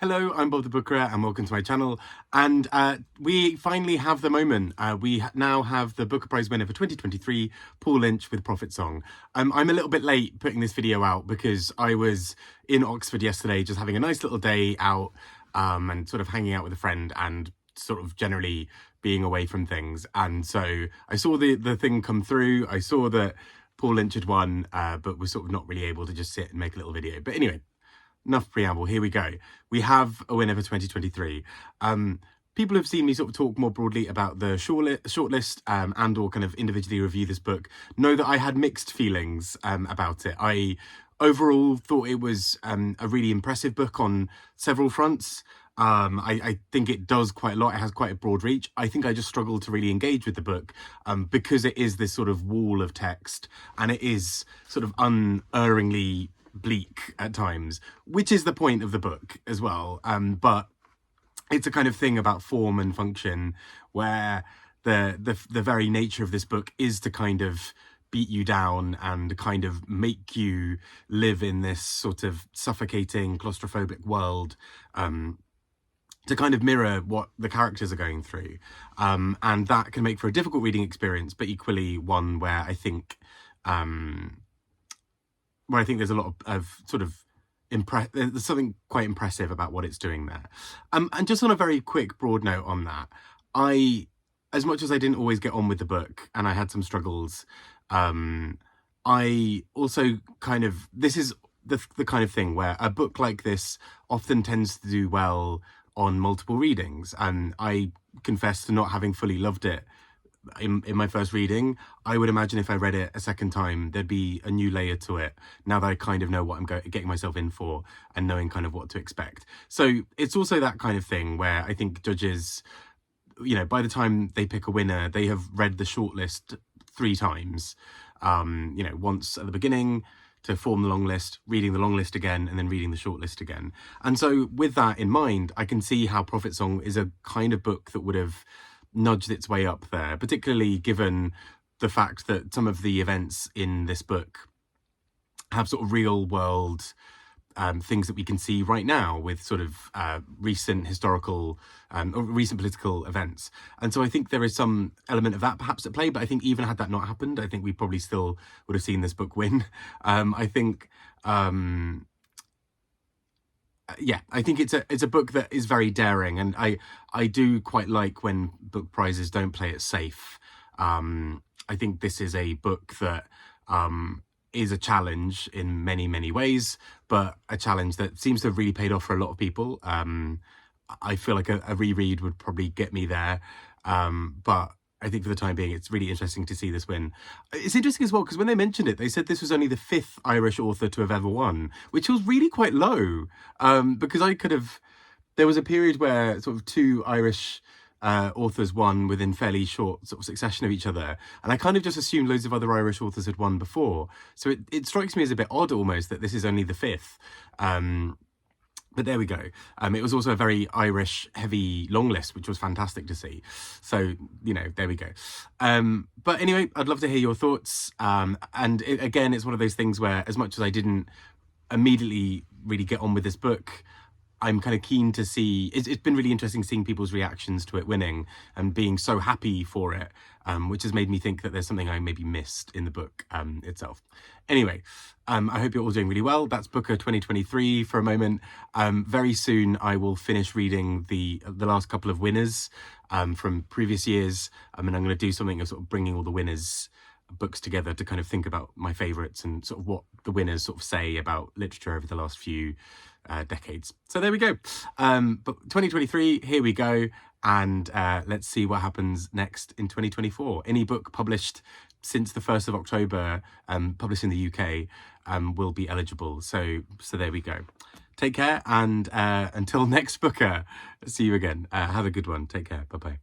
Hello, I'm Bob the Booker and welcome to my channel. And we finally have the moment. We now have the Booker Prize winner for 2023, Paul Lynch with Prophet Song. I'm a little bit late putting this video out because I was in Oxford yesterday just having a nice little day out and sort of hanging out with a friend and sort of generally being away from things. And so I saw the thing come through. I saw that Paul Lynch had won, but was sort of not really able to just sit and make a little video. But anyway, enough preamble, here we go. We have a winner for 2023. People have seen me sort of talk more broadly about the shortlist and or kind of individually review this book, know that I had mixed feelings about it. I overall thought it was a really impressive book on several fronts. I think it does quite a lot. It has quite a broad reach. I think I just struggled to really engage with the book because it is this sort of wall of text and it is sort of unerringly bleak at times, which is the point of the book as well. But it's a kind of thing about form and function where the very nature of this book is to kind of beat you down and kind of make you live in this sort of suffocating claustrophobic world, to kind of mirror what the characters are going through. And that can make for a difficult reading experience, but equally one where I think there's a lot of sort of there's something quite impressive about what it's doing there. And just on a very quick broad note on that, as much as I didn't always get on with the book and I had some struggles, I also kind of, this is the kind of thing where a book like this often tends to do well on multiple readings. And I confess to not having fully loved it in my first reading. I would imagine if I read it a second time, there'd be a new layer to it now that I kind of know what I'm getting myself in for and knowing kind of what to expect. So it's also that kind of thing where I think judges, you know, by the time they pick a winner, they have read the shortlist 3 times, you know, once at the beginning to form the long list, reading the long list again, and then reading the short list again. And so with that in mind, I can see how Prophet Song is a kind of book that would have nudged its way up there, particularly given the fact that some of the events in this book have sort of real world things that we can see right now with sort of recent historical or recent political events. And so I think there is some element of that perhaps at play, but I think even had that not happened, I think we probably still would have seen this book win. I think yeah, I think it's a book that is very daring, and I do quite like when book prizes don't play it safe. I think this is a book that is a challenge in many ways, but a challenge that seems to have really paid off for a lot of people. I feel like a reread would probably get me there, but I think for the time being, it's really interesting to see this win. It's interesting as well, because when they mentioned it, they said this was only the 5th Irish author to have ever won, which was really quite low, because there was a period where sort of 2 Irish authors won within fairly short sort of succession of each other, and I kind of just assumed loads of other Irish authors had won before. So it strikes me as a bit odd almost that this is only the 5th. But there we go. It was also a very Irish heavy long list, which was fantastic to see. So, you know, there we go. But anyway, I'd love to hear your thoughts. Again, it's one of those things where as much as I didn't immediately really get on with this book, I'm kind of keen to see, it's been really interesting seeing people's reactions to it winning and being so happy for it, which has made me think that there's something I maybe missed in the book itself. Anyway, I hope you're all doing really well. That's Booker 2023 for a moment. Very soon I will finish reading the last couple of winners from previous years, and I'm going to do something of sort of bringing all the winners' books together to kind of think about my favourites and sort of what the winners sort of say about literature over the last few decades. So there we go. But 2023, here we go, and let's see what happens next in 2024. Any book published since the 1st of October, published in the UK, will be eligible. So there we go. Take care, and until next Booker, see you again. Have a good one. Take care. Bye-bye.